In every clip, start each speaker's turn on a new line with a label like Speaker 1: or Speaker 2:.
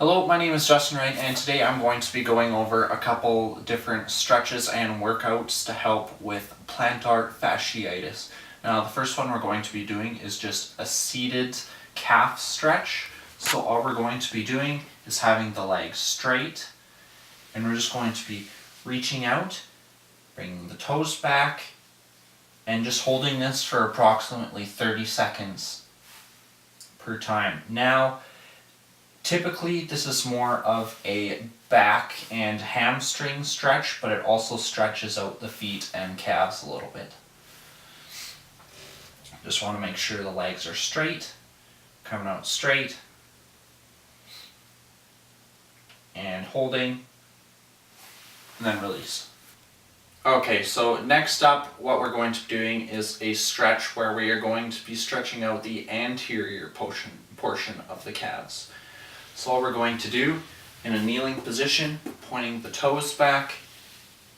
Speaker 1: Hello, my name is Justin Wright, and today I'm going to be going over a couple different stretches and workouts to help with plantar fasciitis. Now, the first one we're going to be doing is just a seated calf stretch. So all we're going to be doing is having the legs straight, and we're just going to be reaching out, bringing the toes back, and just holding this for approximately 30 seconds per time. Now, typically, this is more of a back and hamstring stretch, but it also stretches out the feet and calves a little bit. Just want to make sure the legs are straight, coming out straight, and holding, and then release. Okay, so next up, what we're going to be doing is a stretch where we are going to be stretching out the anterior portion of the calves. So all we're going to do, in a kneeling position, pointing the toes back,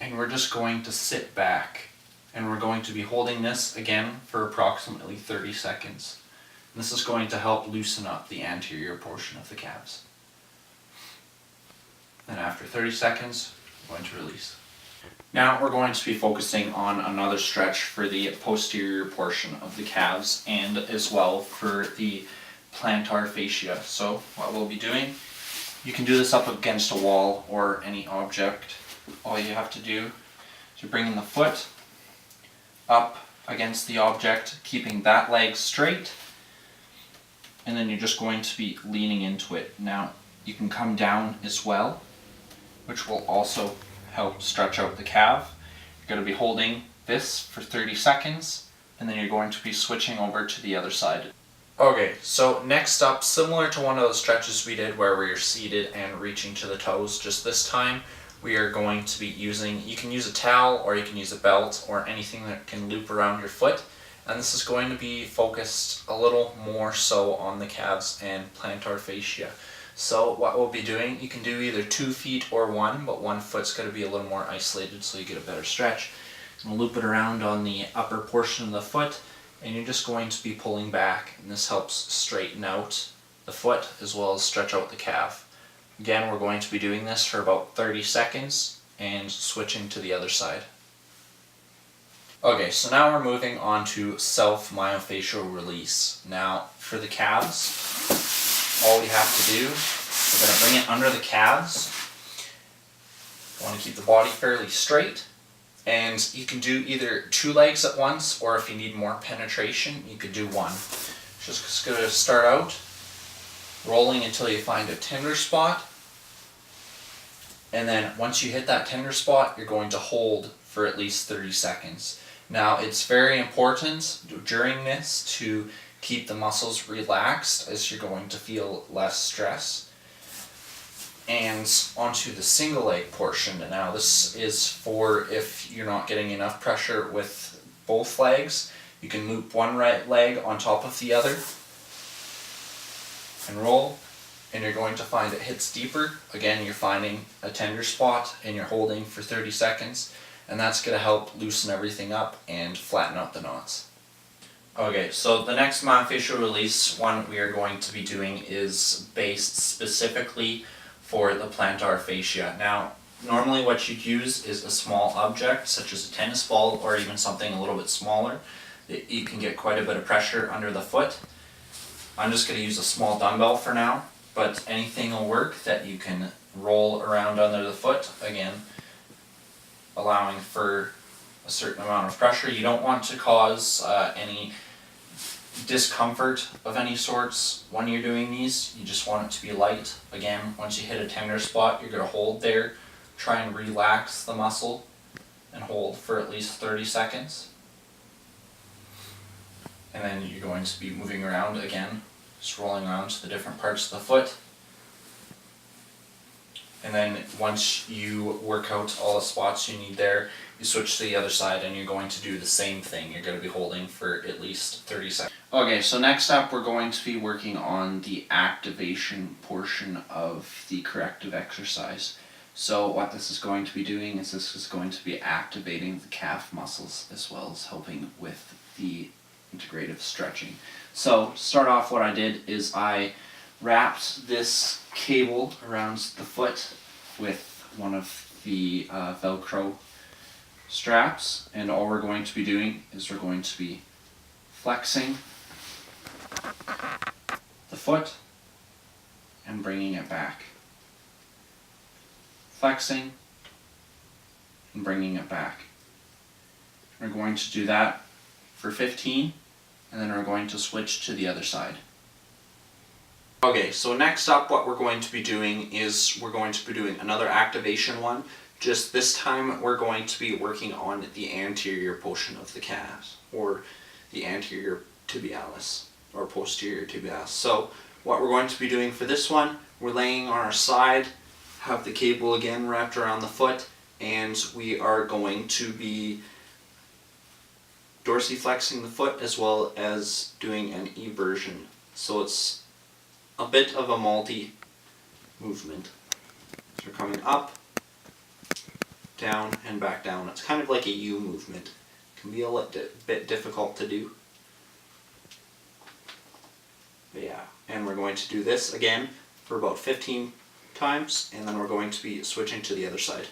Speaker 1: and we're just going to sit back. And we're going to be holding this again for approximately 30 seconds. And this is going to help loosen up the anterior portion of the calves. Then after 30 seconds, we're going to release. Now we're going to be focusing on another stretch for the posterior portion of the calves and as well for the plantar fascia. So what we'll be doing, you can do this up against a wall or any object. All you have to do is you're bringing the foot up against the object, keeping that leg straight, and then you're just going to be leaning into it. Now you can come down as well, which will also help stretch out the calf. You're going to be holding this for 30 seconds, and then you're going to be switching over to the other side. Okay, so next up, similar to one of the stretches we did where we are seated and reaching to the toes, just this time we are going to be using, you can use a towel or you can use a belt or anything that can loop around your foot, and this is going to be focused a little more so on the calves and plantar fascia. So what we'll be doing, you can do either 2 feet or one, but one foot's going to be a little more isolated so you get a better stretch. And loop it around on the upper portion of the foot, and you're just going to be pulling back, and this helps straighten out the foot as well as stretch out the calf. Again, we're going to be doing this for about 30 seconds and switching to the other side. Okay, so now we're moving on to self-myofascial release. Now, for the calves, all we have to do, we're going to bring it under the calves. You want to keep the body fairly straight. And you can do either 2 legs at once, or if you need more penetration, you could do 1. Just going to start out rolling until you find a tender spot. And then once you hit that tender spot, you're going to hold for at least 30 seconds. Now, it's very important during this to keep the muscles relaxed as you're going to feel less stress. And onto the single leg portion. Now this is for if you're not getting enough pressure with both legs. You can loop one right leg on top of the other and roll, and you're going to find it hits deeper. Again, you're finding a tender spot and you're holding for 30 seconds, and that's going to help loosen everything up and flatten out the knots. Okay, so the next myofascial release one we are going to be doing is based specifically for the plantar fascia. Now, normally what you'd use is a small object, such as a tennis ball or even something a little bit smaller. You can get quite a bit of pressure under the foot. I'm just going to use a small dumbbell for now, but anything will work that you can roll around under the foot, again, allowing for a certain amount of pressure. You don't want to cause any discomfort of any sorts when you're doing these. You just want it to be light. Again, once you hit a tender spot, you're going to hold there, try and relax the muscle, and hold for at least 30 seconds. And then you're going to be moving around again, just rolling around to the different parts of the foot. And then once you work out all the spots you need there, you switch to the other side and you're going to do the same thing. You're going to be holding for at least 30 seconds. Okay, so next up we're going to be working on the activation portion of the corrective exercise. So what this is going to be doing is this is going to be activating the calf muscles as well as helping with the integrative stretching. So to start off, what I did is I wrapped this cable around the foot with one of the Velcro straps, and all we're going to be doing is we're going to be flexing the foot and bringing it back. Flexing and bringing it back. We're going to do that for 15, and then we're going to switch to the other side. Okay, so next up what we're going to be doing is we're going to be doing another activation one. Just this time we're going to be working on the anterior portion of the calves, or the anterior tibialis, or posterior tibialis. So what we're going to be doing for this one, we're laying on our side, have the cable again wrapped around the foot, and we are going to be dorsiflexing the foot as well as doing an eversion. So it's a bit of a multi movement. So we're coming up, down, and back down. It's kind of like a U movement. It can be a bit difficult to do. But yeah, and we're going to do this again for about 15 times, and then we're going to be switching to the other side.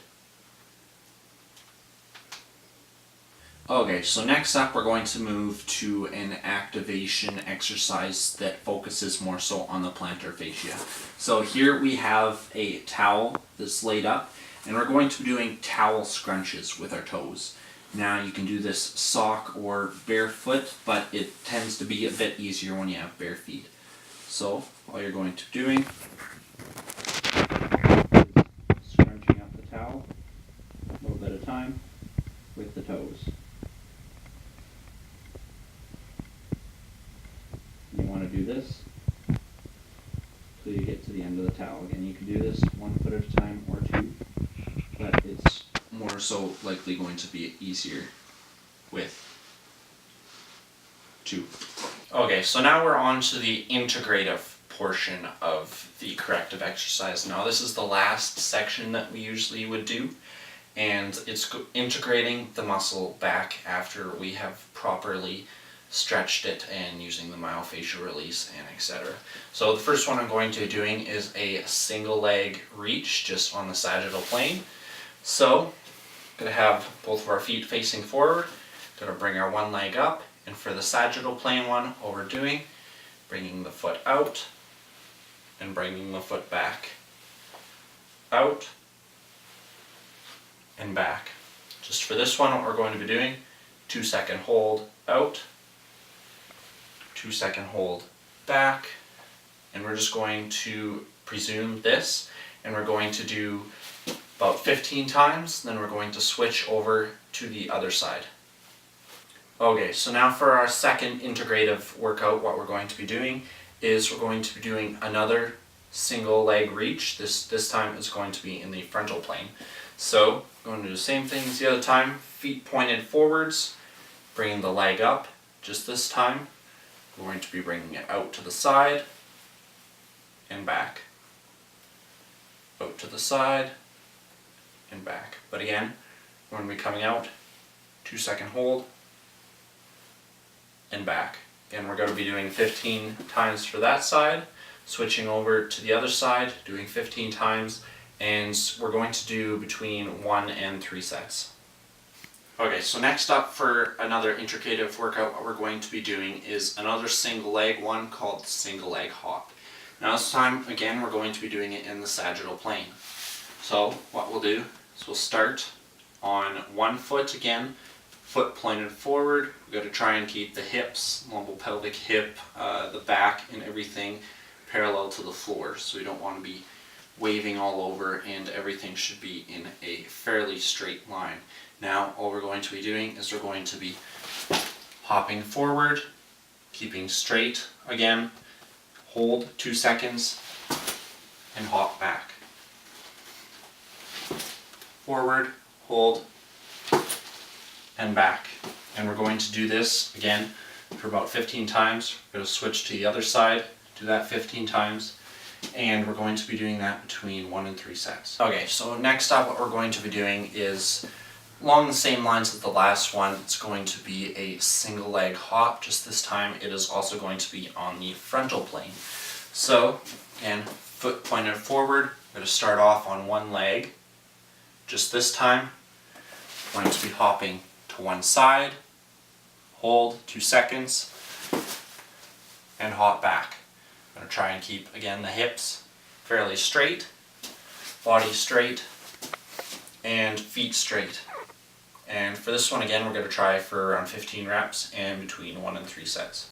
Speaker 1: Okay, so next up we're going to move to an activation exercise that focuses more so on the plantar fascia. So here we have a towel that's laid up, and we're going to be doing towel scrunches with our toes. Now you can do this sock or barefoot, but it tends to be a bit easier when you have bare feet. So all you're going to be doing, scrunching up the towel a little bit at a time with the toes. You want to do this till you get to the end of the towel. Again, you can do this 1 foot at a time or 2, but it's more so likely going to be easier with 2. Okay, so now we're on to the integrative portion of the corrective exercise. Now this is the last section that we usually would do, and it's integrating the muscle back after we have properly stretched it and using the myofascial release and etc. So the first one I'm going to be doing is a single leg reach just on the sagittal plane. So I'm going to have both of our feet facing forward, going to bring our one leg up, and for the sagittal plane one, what we're doing, bringing the foot out and bringing the foot back, out and back. Just for this one, what we're going to be doing, 2-second hold out, 2-second hold back, and we're just going to presume this, and we're going to do about 15 times, then we're going to switch over to the other side. Okay, so now for our second integrative workout, what we're going to be doing is we're going to be doing another single leg reach. This time it's going to be in the frontal plane. So we're going to do the same thing as the other time, feet pointed forwards, bringing the leg up. Just this time, we're going to be bringing it out to the side and back. Out to the side and back. But again, we're going to be coming out, 2-second hold, and back. Again, we're going to be doing 15 times for that side, switching over to the other side, doing 15 times, and we're going to do between 1 and 3 sets. Okay, so next up for another integrative workout, what we're going to be doing is another single leg one called single leg hop. Now this time, again, we're going to be doing it in the sagittal plane. So what we'll do is we'll start on one foot again, foot pointed forward. We've got to try and keep the hips, lumbopelvic hip, the back and everything parallel to the floor. So we don't want to be waving all over, and everything should be in a fairly straight line. Now all we're going to be doing is we're going to be hopping forward, keeping straight again, hold 2 seconds, and hop back. Forward, hold, and back. And we're going to do this again for about 15 times. We're going to switch to the other side, do that 15 times, and we're going to be doing that between 1 and 3 sets. Okay, so next up what we're going to be doing is along the same lines as the last one. It's going to be a single leg hop. Just this time it is also going to be on the frontal plane. So, again, foot pointed forward. I'm going to start off on one leg. Just this time, I'm going to be hopping to one side, hold 2 seconds, and hop back. I'm going to try and keep, again, the hips fairly straight, body straight, and feet straight. And for this one, again, we're going to try for around 15 reps and between 1 and 3 sets.